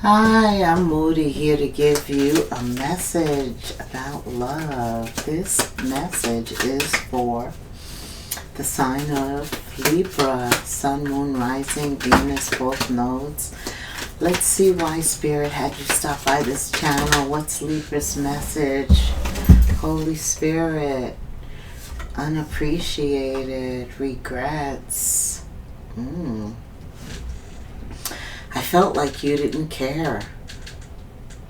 Hi, I'm Moody here to give you a message about love. This message is for the sign of Libra, Sun, Moon, Rising, Venus, both nodes. Let's see why Spirit had you stop by this channel. What's Libra's message? Holy Spirit, unappreciated, regrets. I felt like you didn't care.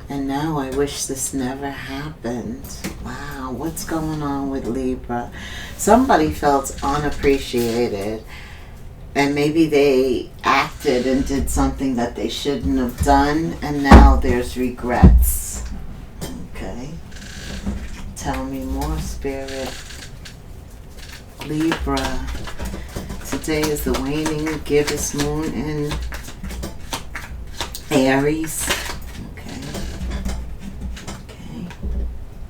And now I wish this never happened. Wow, what's going on with Libra? Somebody felt unappreciated. And maybe they acted and did something that they shouldn't have done. And now there's regrets. Okay. Tell me more, Spirit. Libra. Today is the waning gibbous moon in Aries. Okay.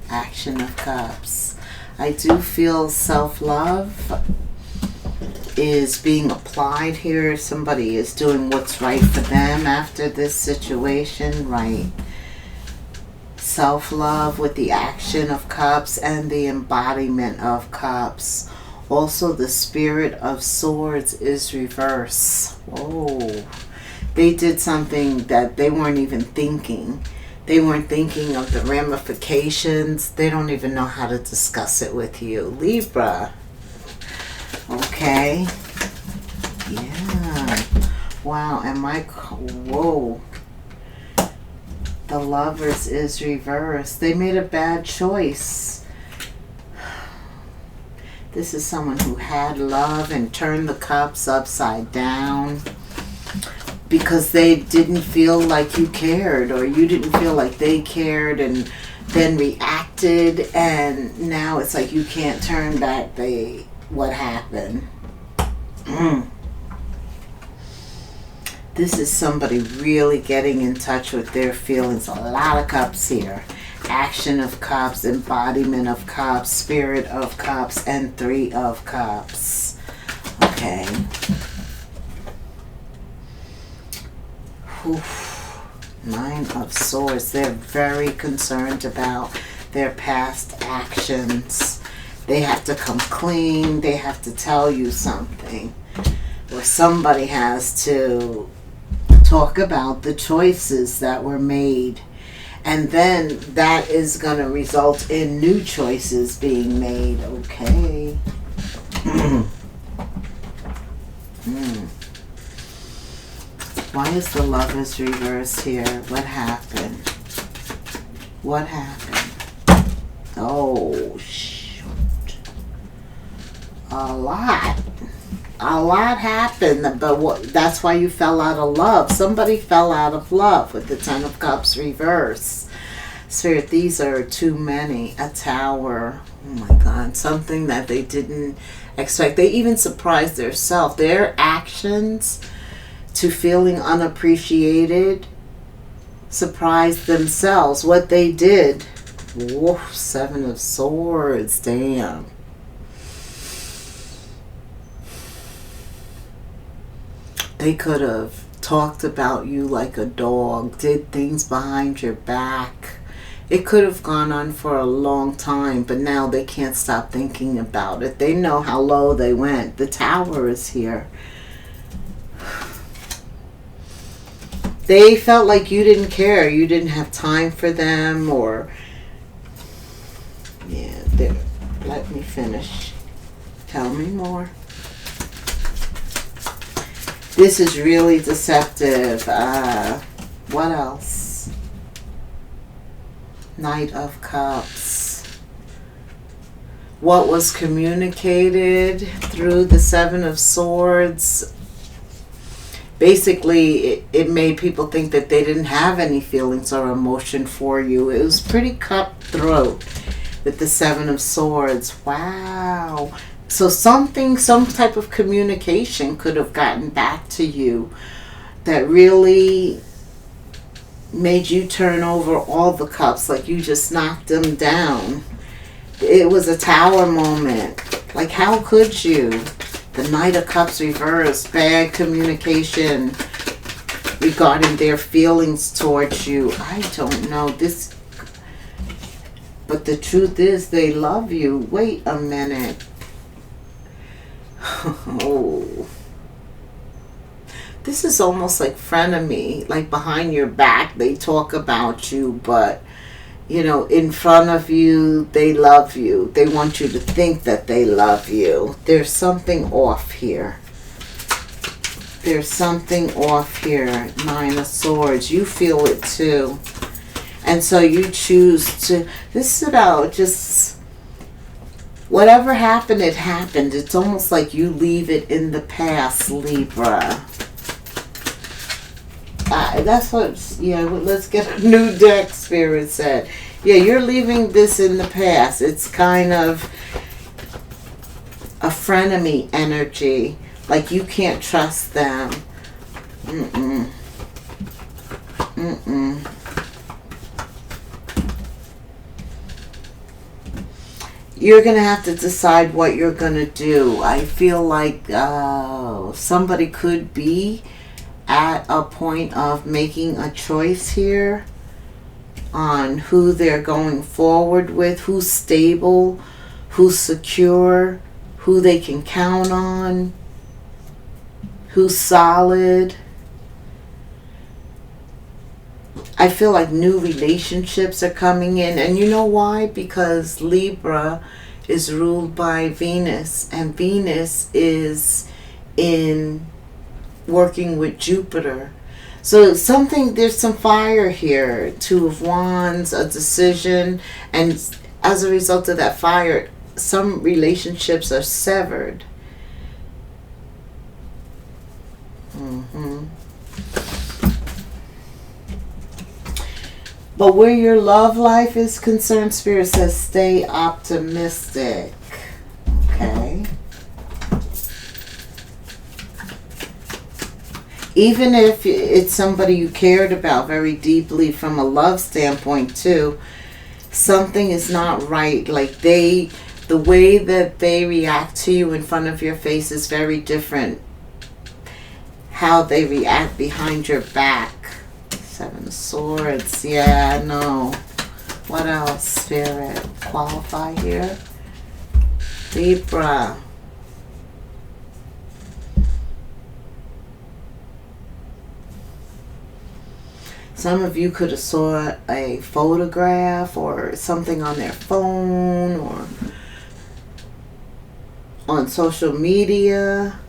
Action of Cups. I do feel self-love is being applied here. Somebody is doing what's right for them after this situation, right? Self-love with the Action of Cups and the Embodiment of Cups. Also, the Spirit of Swords is reverse. Whoa. They did something that they weren't even thinking. They weren't thinking of the ramifications. They don't even know how to discuss it with you. Libra. Okay. Yeah. Wow. And whoa. The Lovers is reversed. They made a bad choice. This is someone who had love and turned the cups upside down. Because they didn't feel like you cared, or you didn't feel like they cared, and then reacted, and now it's like you can't turn back what happened. This is somebody really getting in touch with their feelings. A lot of cups here. Action of Cups, Embodiment of Cups, Spirit of Cups, and Three of Cups. Okay. Nine of Swords. They're very concerned about their past actions. They have to come clean. They have to tell you something. Or somebody has to talk about the choices that were made. And then that is going to result in new choices being made. Okay. Why is the Lovers reversed here? What happened? What happened? Oh, shoot. A lot. A lot happened, but that's why you fell out of love. Somebody fell out of love with the Ten of Cups reverse. Spirit, these are too many. A Tower. Oh my God. Something that they didn't expect. They even surprised themselves. Their actions to feeling unappreciated surprised themselves. What they did. Whoa, Seven of Swords. Damn. They could have talked about you like a dog, did things behind your back. It could have gone on for a long time, but now they can't stop thinking about it. They know how low they went. The Tower is here. They felt like you didn't care. You didn't have time for them, or... Yeah, there. Let me finish. Tell me more. This is really deceptive. What else? Knight of Cups. What was communicated through the Seven of Swords? Basically, it made people think that they didn't have any feelings or emotion for you. It was pretty cutthroat with the Seven of Swords. Wow. So some type of communication could have gotten back to you that really made you turn over all the cups, like you just knocked them down. It was a Tower moment. Like, how could you? The Knight of Cups reversed, bad communication. regarding their feelings towards you. I don't know this, but the truth is they love you. Wait a minute. Oh, this is almost like frenemy, like behind your back they talk about you, but you know, in front of you they love you. They want you to think that they love you. There's something off here. There's something off here. Nine of Swords. You feel it too. And so you choose to, this is about just, whatever happened, it happened. It's almost like you leave it in the past, Libra. That's what, yeah, let's get a new deck, Spirit said. Yeah, you're leaving this in the past. It's kind of a frenemy energy. Like you can't trust them. Mm-mm. Mm-mm. You're going to have to decide what you're going to do. I feel like somebody could be at a point of making a choice here on who they're going forward with, who's stable, who's secure, who they can count on, who's solid. I feel like new relationships are coming in. And you know why? Because Libra is ruled by Venus. And Venus is in working with Jupiter. So there's some fire here. Two of Wands, a decision. And as a result of that fire, some relationships are severed. But where your love life is concerned, Spirit says stay optimistic. Okay. Even if it's somebody you cared about very deeply from a love standpoint too, something is not right. Like the way that they react to you in front of your face is very different. How they react behind your back. Seven of Swords. Yeah, I know. What else, Spirit? Qualify here. Libra. Some of you could have saw a photograph or something on their phone or on social media.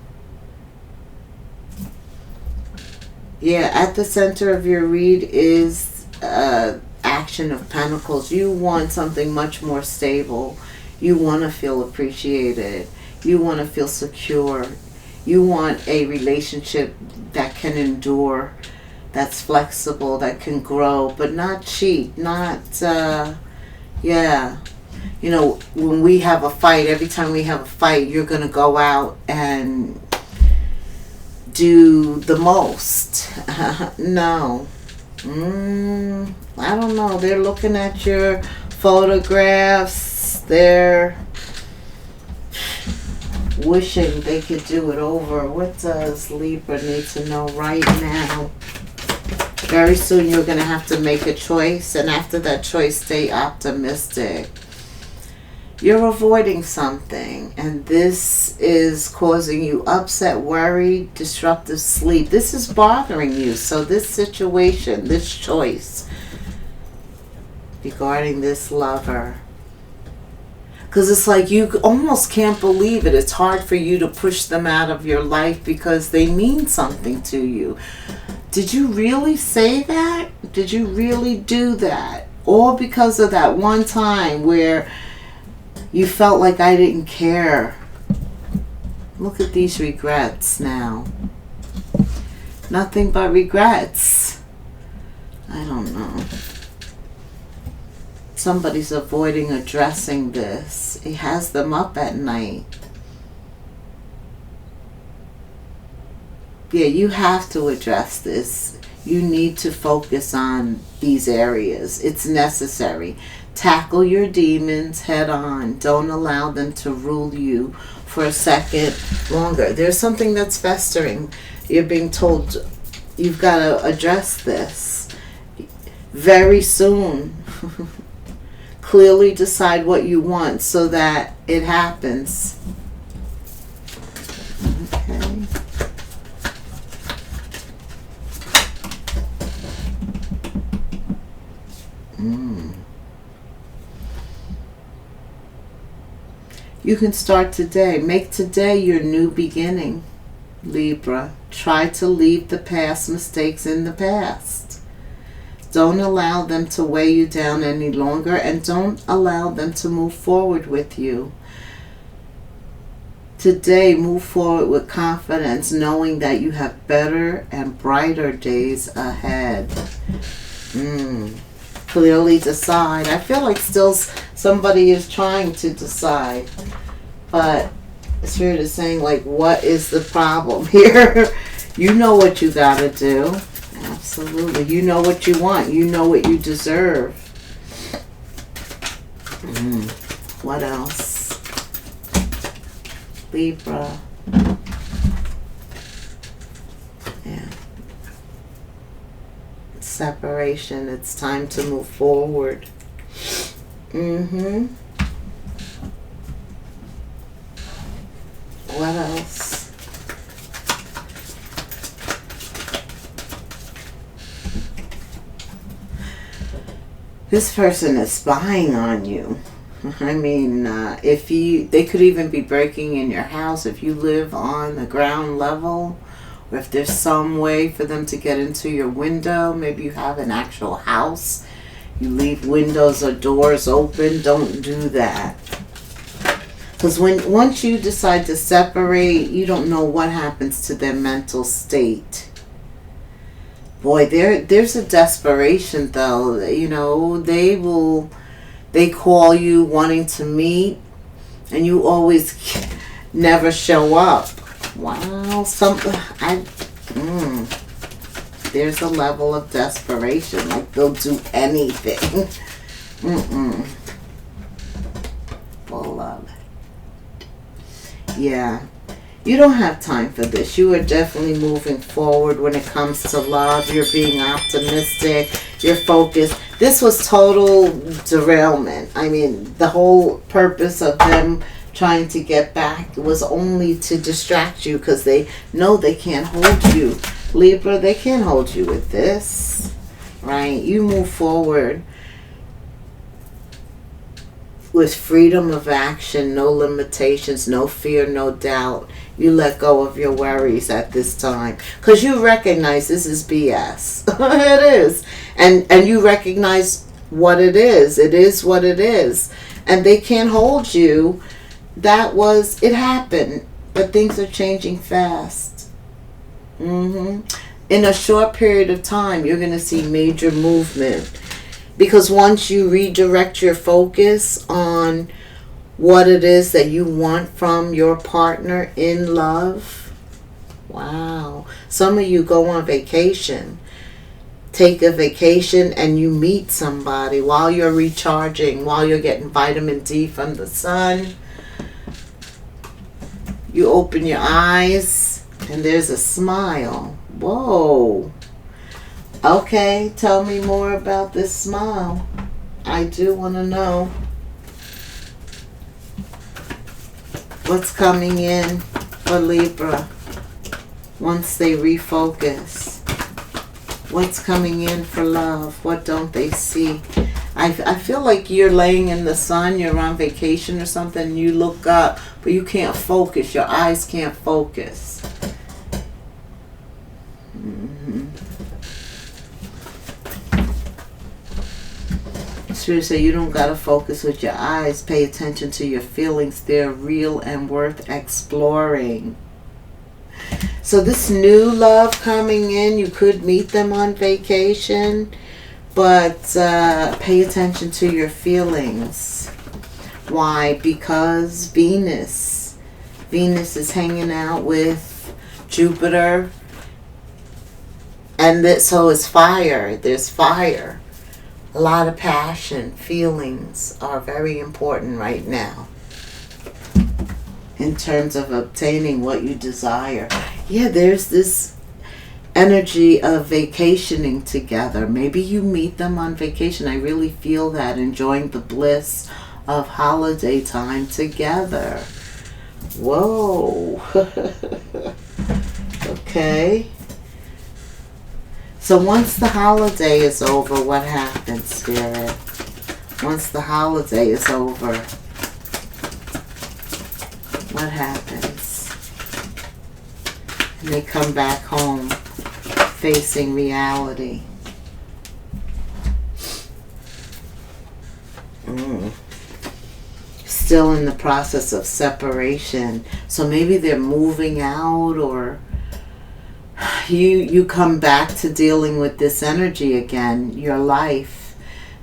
Yeah, at the center of your read is Action of Pentacles. You want something much more stable. You want to feel appreciated. You want to feel secure. You want a relationship that can endure, that's flexible, that can grow, but not cheat, not, yeah. You know, when we have a fight, every time we have a fight, you're going to go out and do the most. No. I don't know. They're looking at your photographs. They're wishing they could do it over. What does Libra need to know right now? Very soon you're going to have to make a choice. And after that choice, stay optimistic. You're avoiding something, and this is causing you upset, worry, disruptive sleep. This is bothering you. So this situation, this choice regarding this lover, because it's like you almost can't believe it. It's hard for you to push them out of your life because they mean something to you. Did you really say that? Did you really do that? All because of that one time where you felt like I didn't care. Look at these regrets now. Nothing but regrets. I don't know. Somebody's avoiding addressing this. It has them up at night. Yeah, you have to address this. You need to focus on these areas. It's necessary. Tackle your demons head on. Don't allow them to rule you for a second longer. There's something that's festering. You're being told You've got to address this very soon. Clearly decide what you want so that it happens. Okay. You can start today. Make today your new beginning, Libra. Try to leave the past mistakes in the past. Don't allow them to weigh you down any longer, and don't allow them to move forward with you. Today, move forward with confidence, knowing that you have better and brighter days ahead. Clearly decide. I feel like still somebody is trying to decide, but Spirit is saying, like, what is the problem here? You know what you gotta do. Absolutely. You know what you want. You know what you deserve. What else? Libra. Yeah. Separation. It's time to move forward. What else? This person is spying on you. I mean, they could even be breaking in your house if you live on the ground level. Or if there's some way for them to get into your window, maybe you have an actual house, you leave windows or doors open, don't do that. Because once you decide to separate, you don't know what happens to their mental state. Boy, there's a desperation though. You know, they call you wanting to meet, and you always never show up. Wow, there's a level of desperation, like they'll do anything. Full of it. Yeah, you don't have time for this. You are definitely moving forward when it comes to love. You're being optimistic. You're focused. This was total derailment. I mean, the whole purpose of them trying to get back was only to distract you, because they know they can't hold you. Libra, they can't hold you with this, right? You move forward with freedom of action, no limitations, no fear, no doubt. You let go of your worries at this time, because you recognize this is BS. It is. And you recognize what it is. It is what it is. And they can't hold you. It happened, but things are changing fast. In a short period of time, you're going to see major movement, because once you redirect your focus on what it is that you want from your partner in love, wow. Some of you go on vacation, take a vacation, and you meet somebody while you're recharging, while you're getting vitamin D from the sun. You open your eyes, and there's a smile. Whoa. Okay, tell me more about this smile. I do want to know. What's coming in for Libra once they refocus? What's coming in for love? What don't they see? I feel like you're laying in the sun, you're on vacation or something, you look up, but you can't focus. Your eyes can't focus. Spirit say you don't gotta focus with your eyes. Pay attention to your feelings. They're real and worth exploring. So this new love coming in, you could meet them on vacation, but pay attention to your feelings. Why? Because Venus is hanging out with Jupiter, and so is fire. There's fire. A lot of passion, feelings are very important right now in terms of obtaining what you desire. Yeah, there's this energy of vacationing together. Maybe you meet them on vacation. I really feel that, enjoying the bliss of holiday time together. Whoa. Okay. So once the holiday is over, what happens, Spirit? Once the holiday is over, what happens? And they come back home facing reality. Still in the process of separation. So maybe they're moving out, or you come back to dealing with this energy again, your life.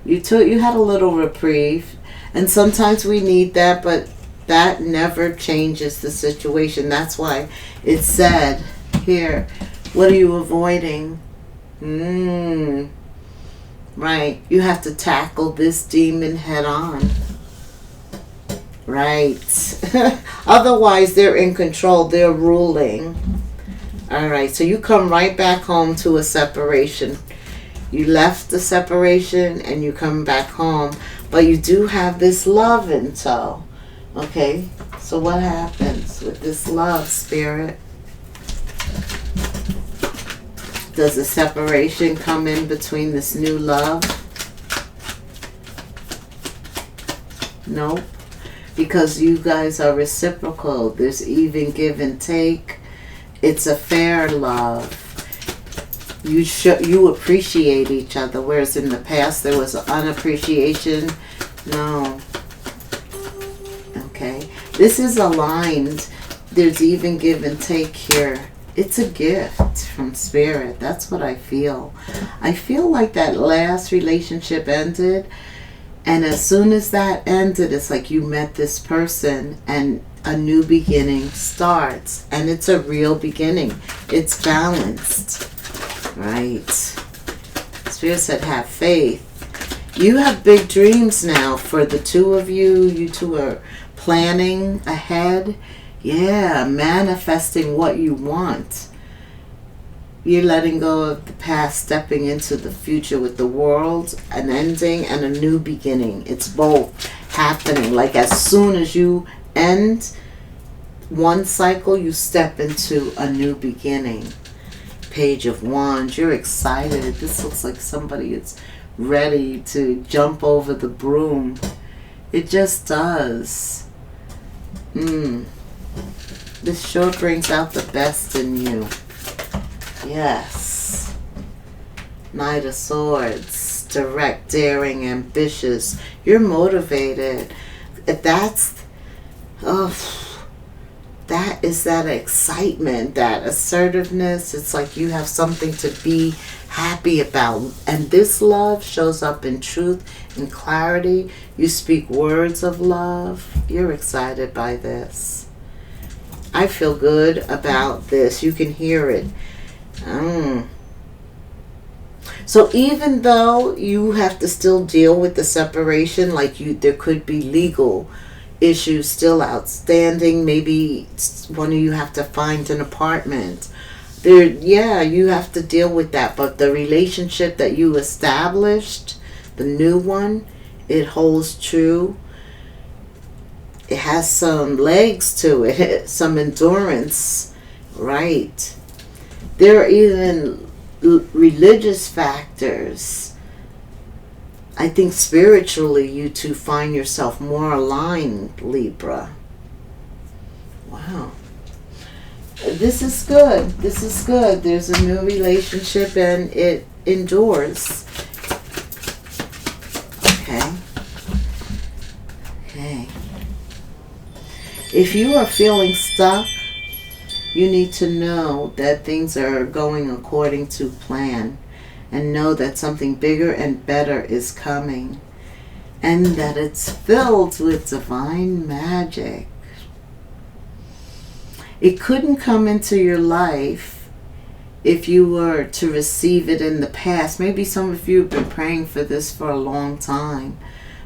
You had a little reprieve, and sometimes we need that, but that never changes the situation. That's why it said here, what are you avoiding? Right. You have to tackle this demon head on. Right. Otherwise, they're in control. They're ruling. All right. So you come right back home to a separation. You left the separation and you come back home. But you do have this love in tow. Okay. So what happens with this love, Spirit? Does a separation come in between this new love? Nope. Because you guys are reciprocal. There's even give and take. It's a fair love. You appreciate each other, whereas in the past there was unappreciation. No. Okay. This is aligned. There's even give and take here. It's a gift from Spirit. That's what I feel. I feel like that last relationship ended, and as soon as that ended, it's like you met this person and a new beginning starts. And it's a real beginning. It's balanced. Right. Spirit said have faith. You have big dreams now for the two of you. You two are planning ahead. Yeah, manifesting what you want. You're letting go of the past, stepping into the future with the world, an ending and a new beginning. It's both happening. Like as soon as you end one cycle, you step into a new beginning. Page of Wands. You're excited. This looks like somebody is ready to jump over the broom. It just does. This sure brings out the best in you. Yes. Knight of Swords. Direct, daring, ambitious. You're motivated. That's... that is that excitement, that assertiveness. It's like you have something to be happy about. And this love shows up in truth and clarity. You speak words of love. You're excited by this. I feel good about this. You can hear it. So even though you have to still deal with the separation, like there could be legal issues still outstanding. Maybe one of you have to find an apartment. You have to deal with that. But the relationship that you established, the new one, it holds true. It has some legs to it, some endurance, right? There are even religious factors. I think spiritually you two find yourself more aligned, Libra. Wow. This is good. This is good. There's a new relationship and it endures. Okay. Okay. If you are feeling stuck, you need to know that things are going according to plan, and know that something bigger and better is coming, and that it's filled with divine magic. It couldn't come into your life if you were to receive it in the past. Maybe some of you have been praying for this for a long time,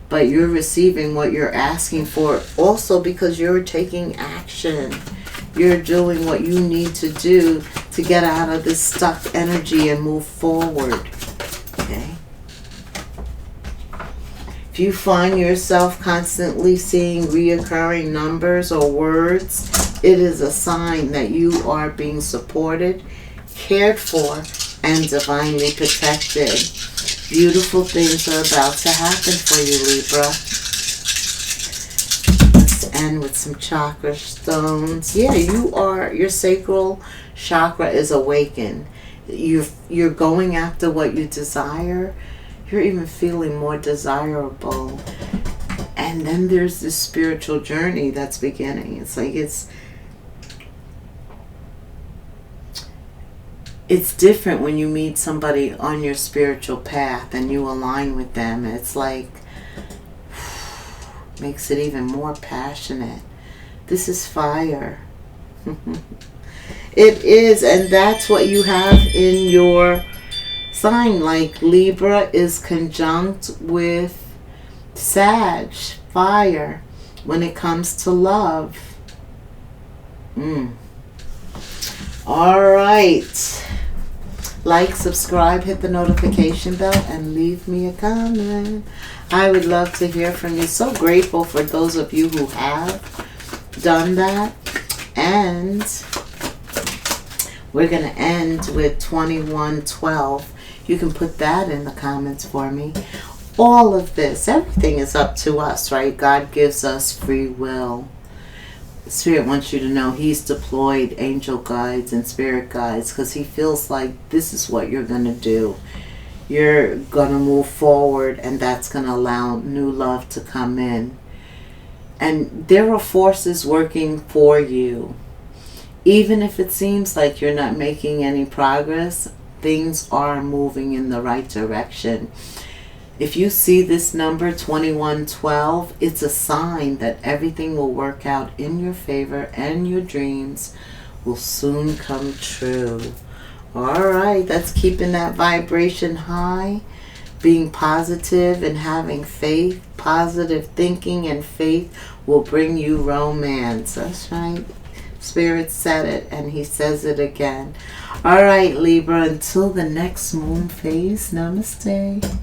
but you're receiving what you're asking for also because you're taking action. You're doing what you need to do to get out of this stuck energy and move forward. Okay? If you find yourself constantly seeing reoccurring numbers or words, it is a sign that you are being supported, cared for, and divinely protected. Beautiful things are about to happen for you, Libra. Let's end with some chakra stones. Yeah, your sacral chakra is awakened. You're going after what you desire. You're even feeling more desirable. And then there's this spiritual journey that's beginning. It's like it's different when you meet somebody on your spiritual path and you align with them. It's like, makes it even more passionate. This is fire. It is, and that's what you have in your sign. Like Libra is conjunct with Sag, fire, when it comes to love. All right. Like, subscribe, hit the notification bell, and leave me a comment. I would love to hear from you. So grateful for those of you who have done that. And we're going to end with 2112. You can put that in the comments for me. All of this, everything is up to us, right? God gives us free will. Spirit wants you to know He's deployed angel guides and spirit guides because He feels like this is what you're going to do. You're going to move forward, and that's going to allow new love to come in. And there are forces working for you. Even if it seems like you're not making any progress, things are moving in the right direction. If you see this number 2112, it's a sign that everything will work out in your favor and your dreams will soon come true. All right, that's keeping that vibration high, being positive and having faith. Positive thinking and faith will bring you romance. That's right. Spirit said it, and He says it again. All right, Libra, until the next moon phase, namaste.